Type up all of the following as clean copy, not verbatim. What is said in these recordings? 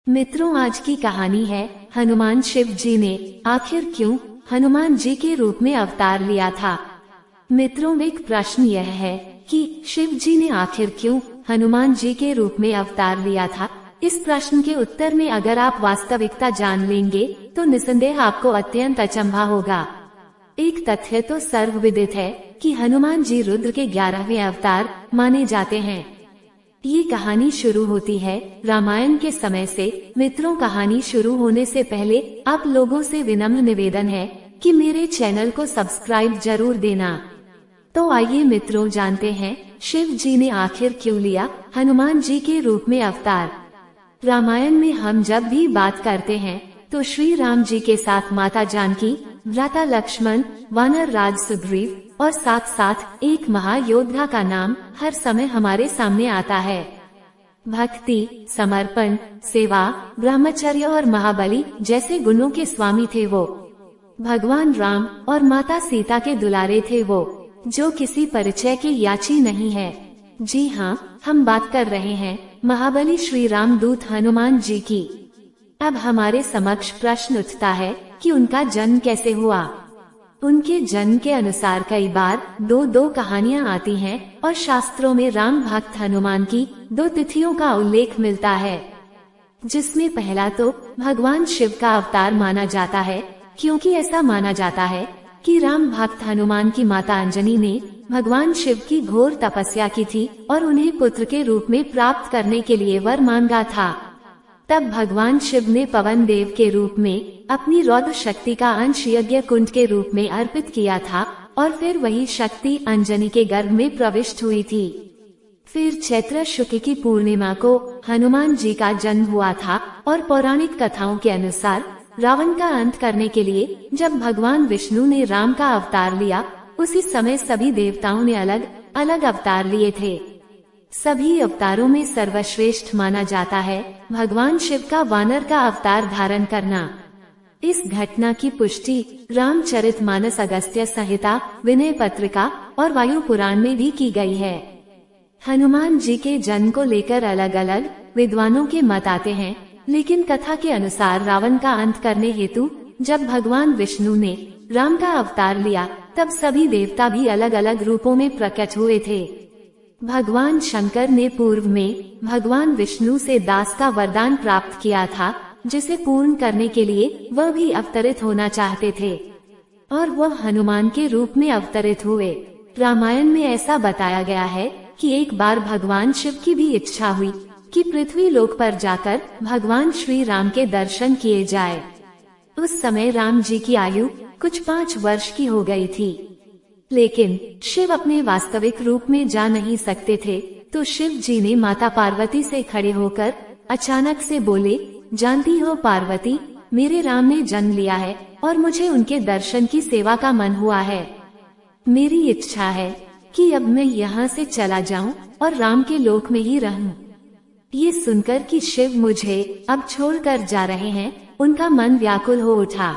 मित्रों, आज की कहानी है हनुमान शिव जी ने आखिर क्यों हनुमान जी के रूप में अवतार लिया था। मित्रों, एक प्रश्न यह है कि शिव जी ने आखिर क्यों हनुमान जी के रूप में अवतार लिया था। इस प्रश्न के उत्तर में अगर आप वास्तविकता जान लेंगे तो निसंदेह आपको अत्यंत अचंभा होगा। एक तथ्य तो सर्वविदित है कि हनुमान जी रुद्र के 11वें अवतार माने जाते हैं। ये कहानी शुरू होती है रामायण के समय से। मित्रों, कहानी शुरू होने से पहले आप लोगों से विनम्र निवेदन है कि मेरे चैनल को सब्सक्राइब जरूर देना। तो आइए मित्रों, जानते हैं शिव जी ने आखिर क्यों लिया हनुमान जी के रूप में अवतार। रामायण में हम जब भी बात करते हैं तो श्री राम जी के साथ माता जानकी, भ्राता लक्ष्मण, वानर राज सुग्रीव और साथ साथ एक महायोद्धा का नाम हर समय हमारे सामने आता है। भक्ति, समर्पण, सेवा, ब्रह्मचर्य और महाबली जैसे गुणों के स्वामी थे वो। भगवान राम और माता सीता के दुलारे थे वो, जो किसी परिचय के याची नहीं है। जी हाँ, हम बात कर रहे हैं महाबली श्री राम दूत हनुमान जी की। अब हमारे समक्ष प्रश्न उठता है कि उनका जन्म कैसे हुआ। उनके जन्म के अनुसार कई बार दो कहानियां आती हैं और शास्त्रों में राम भक्त हनुमान की 2 तिथियों का उल्लेख मिलता है, जिसमें पहला तो भगवान शिव का अवतार माना जाता है, क्योंकि ऐसा माना जाता है कि राम भक्त हनुमान की माता अंजनी ने भगवान शिव की घोर तपस्या की थी और उन्हें पुत्र के रूप में प्राप्त करने के लिए वर मांगा था। तब भगवान शिव ने पवन देव के रूप में अपनी रौद्र शक्ति का अंश यज्ञ कुंड के रूप में अर्पित किया था और फिर वही शक्ति अंजनी के गर्भ में प्रविष्ट हुई थी। फिर चैत्र शुक्ल की पूर्णिमा को हनुमान जी का जन्म हुआ था और पौराणिक कथाओं के अनुसार रावण का अंत करने के लिए जब भगवान विष्णु ने राम का अवतार लिया, उसी समय सभी देवताओं ने अलग अलग अवतार लिए थे। सभी अवतारों में सर्वश्रेष्ठ माना जाता है भगवान शिव का वानर का अवतार धारण करना। इस घटना की पुष्टि रामचरितमानस, अगस्त्य संहिता, विनय पत्रिका और वायु पुराण में भी की गई है। हनुमान जी के जन्म को लेकर अलग अलग विद्वानों के मत आते हैं, लेकिन कथा के अनुसार रावण का अंत करने हेतु जब भगवान विष्णु ने राम का अवतार लिया, तब सभी देवता भी अलग अलग रूपों में प्रकट हुए थे। भगवान शंकर ने पूर्व में भगवान विष्णु से दास का वरदान प्राप्त किया था, जिसे पूर्ण करने के लिए वह भी अवतरित होना चाहते थे और वह हनुमान के रूप में अवतरित हुए। रामायण में ऐसा बताया गया है कि एक बार भगवान शिव की भी इच्छा हुई कि पृथ्वी लोक पर जाकर भगवान श्री राम के दर्शन किए जाए। उस समय राम जी की आयु कुछ 5 वर्ष की हो गई थी, लेकिन शिव अपने वास्तविक रूप में जा नहीं सकते थे। तो शिव जी ने माता पार्वती से खड़े होकर अचानक से बोले, जानती हो पार्वती, मेरे राम ने जन्म लिया है और मुझे उनके दर्शन की सेवा का मन हुआ है। मेरी इच्छा है कि अब मैं यहाँ से चला जाऊं और राम के लोक में ही रहूं। ये सुनकर कि शिव मुझे अब छोड़कर जा रहे हैं, उनका मन व्याकुल हो उठा।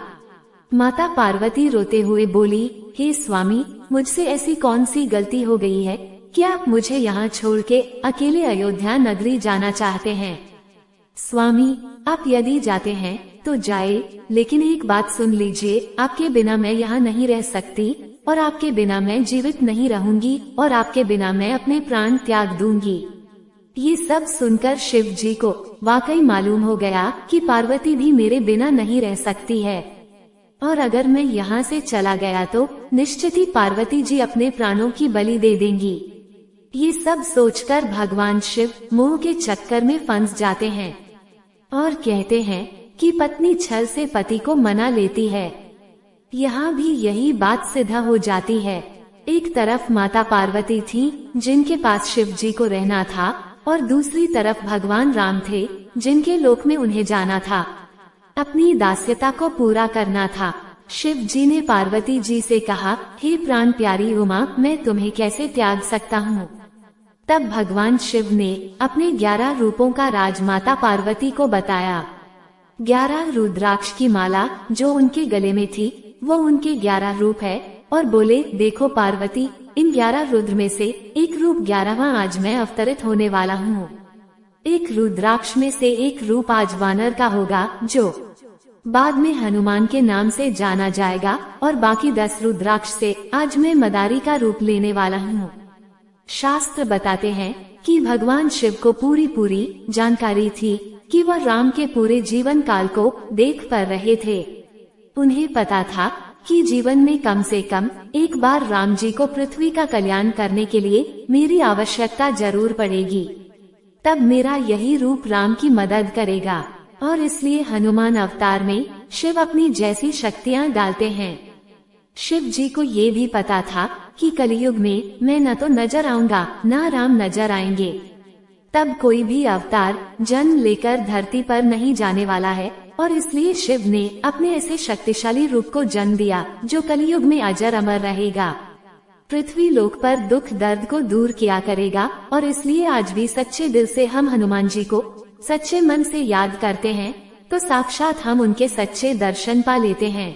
माता पार्वती रोते हुए बोली, हे स्वामी, मुझसे ऐसी कौन सी गलती हो गई है कि आप मुझे यहाँ छोड़ के अकेले अयोध्या नगरी जाना चाहते हैं। स्वामी, आप यदि जाते हैं तो जाए, लेकिन एक बात सुन लीजिए, आपके बिना मैं यहाँ नहीं रह सकती और आपके बिना मैं जीवित नहीं रहूंगी और आपके बिना मैं अपने प्राण त्याग दूंगी। ये सब सुनकर शिव जी को वाकई मालूम हो गया कि पार्वती भी मेरे बिना नहीं रह सकती है और अगर मैं यहाँ से चला गया तो निश्चित ही पार्वती जी अपने प्राणों की बलि दे देंगी। ये सब सोचकर भगवान शिव मोह के चक्कर में फंस जाते हैं और कहते हैं कि पत्नी छल से पति को मना लेती है। यहाँ भी यही बात सिद्ध हो जाती है। एक तरफ माता पार्वती थी जिनके पास शिव जी को रहना था और दूसरी तरफ भगवान राम थे जिनके लोक में उन्हें जाना था, अपनी दास्यता को पूरा करना था। शिव जी ने पार्वती जी से कहा, हे प्राण प्यारी उमा, मैं तुम्हें कैसे त्याग सकता हूँ। तब भगवान शिव ने अपने 11 रूपों का राज माता पार्वती को बताया। 11 रुद्राक्ष की माला जो उनके गले में थी वो उनके 11 रूप है और बोले, देखो पार्वती, इन 11 रुद्र में से एक रूप 11वां आज मैं अवतरित होने वाला हूँ। एक रुद्राक्ष में से एक रूप आज वानर का होगा, जो बाद में हनुमान के नाम से जाना जाएगा, और बाकी 10 रुद्राक्ष से आज मैं मदारी का रूप लेने वाला हूँ। शास्त्र बताते हैं कि भगवान शिव को पूरी जानकारी थी कि वह राम के पूरे जीवन काल को देख कर रहे थे। उन्हें पता था कि जीवन में कम से कम एक बार राम जी को पृथ्वी का कल्याण करने के लिए मेरी आवश्यकता जरूर पड़ेगी। तब मेरा यही रूप राम की मदद करेगा, और इसलिए हनुमान अवतार में शिव अपनी जैसी शक्तियाँ डालते हैं। शिव जी को ये भी पता था कि कलयुग में मैं न तो नजर आऊंगा, न राम नजर आएंगे। तब कोई भी अवतार जन्म लेकर धरती पर नहीं जाने वाला है, और इसलिए शिव ने अपने ऐसे शक्तिशाली रूप को जन्म दिया जो कलयुग में अजर अमर रहेगा, पृथ्वी लोक पर दुख दर्द को दूर किया करेगा। और इसलिए आज भी सच्चे दिल से हम हनुमान जी को सच्चे मन से याद करते हैं तो साक्षात हम उनके सच्चे दर्शन पा लेते हैं।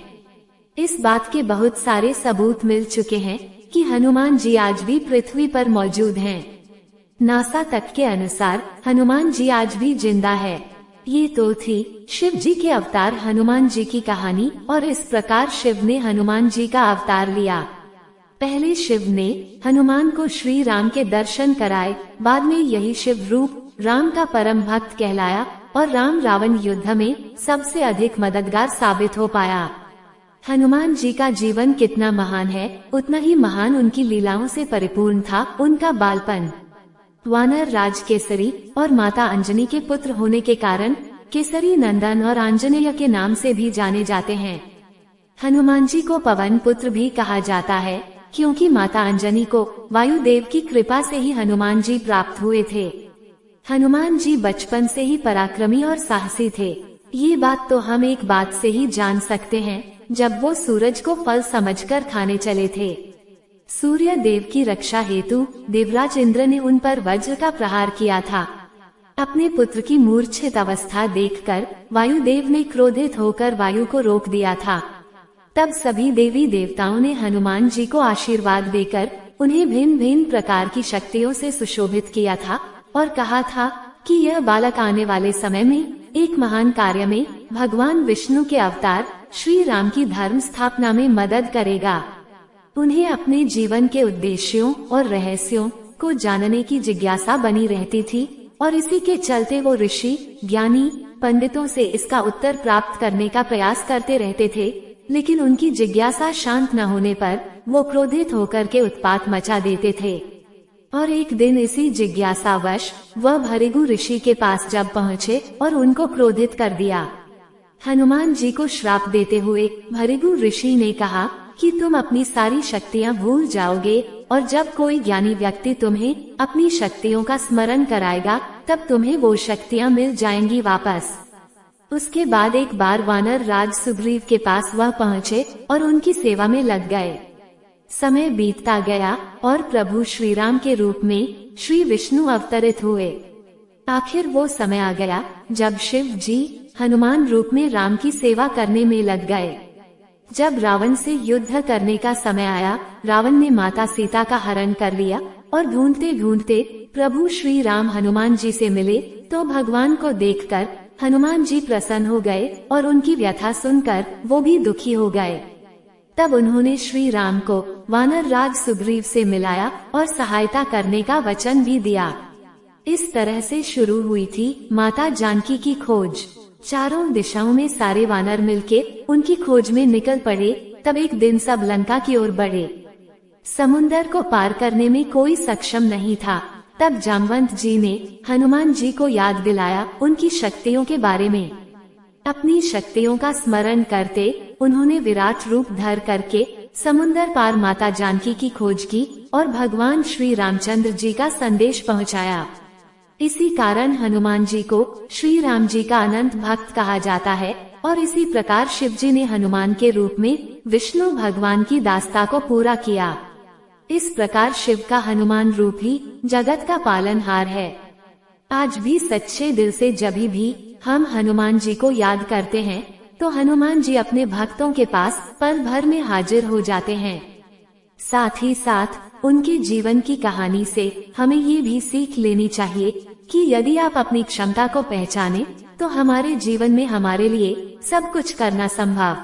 इस बात के बहुत सारे सबूत मिल चुके हैं कि हनुमान जी आज भी पृथ्वी पर मौजूद हैं। नासा तक के अनुसार हनुमान जी आज भी जिंदा है। ये तो थी शिव जी के अवतार हनुमान जी की कहानी, और इस प्रकार शिव ने हनुमान जी का अवतार लिया। पहले शिव ने हनुमान को श्री राम के दर्शन कराए, बाद में यही शिव रूप राम का परम भक्त कहलाया, और राम रावण युद्ध में सबसे अधिक मददगार साबित हो पाया। हनुमान जी का जीवन कितना महान है, उतना ही महान उनकी लीलाओं से परिपूर्ण था उनका बालपन। वानर राज केसरी और माता अंजनी के पुत्र होने के कारण केसरी नंदन और आंजनेय के नाम से भी जाने जाते हैं। हनुमान जी को पवन पुत्र भी कहा जाता है, क्योंकि माता अंजनी को वायुदेव की कृपा से ही हनुमान जी प्राप्त हुए थे। हनुमान जी बचपन से ही पराक्रमी और साहसी थे। ये बात तो हम एक बात से ही जान सकते हैं, जब वो सूरज को फल समझकर खाने चले थे। सूर्य देव की रक्षा हेतु देवराज इंद्र ने उन पर वज्र का प्रहार किया था। अपने पुत्र की मूर्छित अवस्था देखकर वायुदेव ने क्रोधित होकर वायु को रोक दिया था। तब सभी देवी देवताओं ने हनुमान जी को आशीर्वाद देकर उन्हें भिन्न भिन्न प्रकार की शक्तियों से सुशोभित किया था, और कहा था कि यह बालक आने वाले समय में एक महान कार्य में भगवान विष्णु के अवतार श्री राम की धर्म स्थापना में मदद करेगा। उन्हें अपने जीवन के उद्देश्यों और रहस्यों को जानने की जिज्ञासा बनी रहती थी, और इसी के चलते वो ऋषि ज्ञानी पंडितों से इसका उत्तर प्राप्त करने का प्रयास करते रहते थे। लेकिन उनकी जिज्ञासा शांत न होने पर वो क्रोधित होकर के उत्पात मचा देते थे। और एक दिन इसी जिज्ञासावश वह भृगु ऋषि के पास जब पहुँचे और उनको क्रोधित कर दिया। हनुमान जी को श्राप देते हुए भृगु ऋषि ने कहा कि तुम अपनी सारी शक्तियाँ भूल जाओगे, और जब कोई ज्ञानी व्यक्ति तुम्हें अपनी शक्तियों का स्मरण कराएगा तब तुम्हें वो शक्तियाँ मिल जाएंगी वापस। उसके बाद एक बार वानर राज सुग्रीव के पास वह पहुँचे और उनकी सेवा में लग गए। समय बीतता गया और प्रभु श्री राम के रूप में श्री विष्णु अवतरित हुए। आखिर वो समय आ गया जब शिव जी हनुमान रूप में राम की सेवा करने में लग गए। जब रावण से युद्ध करने का समय आया, रावण ने माता सीता का हरण कर लिया, और ढूंढते ढूंढते प्रभु श्री राम हनुमान जी से मिले तो भगवान को देखकर हनुमान जी प्रसन्न हो गए, और उनकी व्यथा सुनकर वो भी दुखी हो गए। तब उन्होंने श्री राम को वानर राज सुग्रीव से मिलाया और सहायता करने का वचन भी दिया। इस तरह से शुरू हुई थी माता जानकी की खोज। चारों दिशाओं में सारे वानर मिलके उनकी खोज में निकल पड़े। तब एक दिन सब लंका की ओर बढ़े। समुंदर को पार करने में कोई सक्षम नहीं था। तब जामवंत जी ने हनुमान जी को याद दिलाया उनकी शक्तियों के बारे में। अपनी शक्तियों का स्मरण करते उन्होंने विराट रूप धर करके समुंदर पार माता जानकी की खोज की और भगवान श्री रामचंद्र जी का संदेश पहुंचाया। इसी कारण हनुमान जी को श्री राम जी का अनंत भक्त कहा जाता है, और इसी प्रकार शिव जी ने हनुमान के रूप में विष्णु भगवान की दास्ता को पूरा किया। इस प्रकार शिव का हनुमान रूप ही जगत का पालनहार है। आज भी सच्चे दिल से जब भी हम हनुमान जी को याद करते हैं तो हनुमान जी अपने भक्तों के पास पल भर में हाजिर हो जाते हैं। साथ ही साथ उनके जीवन की कहानी से हमें ये भी सीख लेनी चाहिए कि यदि आप अपनी क्षमता को पहचाने तो हमारे जीवन में हमारे लिए सब कुछ करना संभव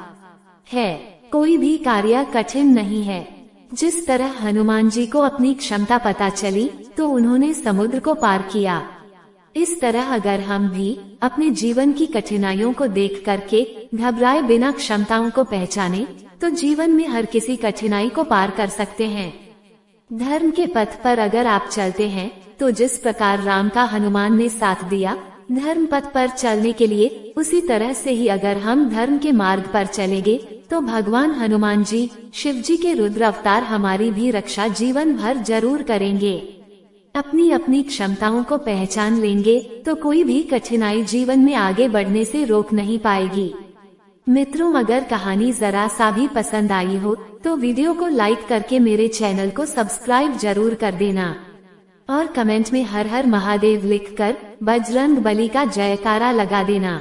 है। कोई भी कार्य कठिन नहीं है। जिस तरह हनुमान जी को अपनी क्षमता पता चली तो उन्होंने समुद्र को पार किया, इस तरह अगर हम भी अपने जीवन की कठिनाइयों को देख करके घबराए बिना क्षमताओं को पहचाने तो जीवन में हर किसी कठिनाई को पार कर सकते हैं। धर्म के पथ पर अगर आप चलते हैं तो जिस प्रकार राम का हनुमान ने साथ दिया धर्म पथ पर चलने के लिए, उसी तरह से ही अगर हम धर्म के मार्ग पर चलेंगे तो भगवान हनुमान जी, शिव जी के रुद्र अवतार हमारी भी रक्षा जीवन भर जरूर करेंगे। अपनी अपनी क्षमताओं को पहचान लेंगे तो कोई भी कठिनाई जीवन में आगे बढ़ने से रोक नहीं पाएगी। मित्रों, अगर कहानी जरा सा भी पसंद आई हो तो वीडियो को लाइक करके मेरे चैनल को सब्सक्राइब जरूर कर देना और कमेंट में हर हर महादेव लिखकर बजरंग बली का जयकारा लगा देना।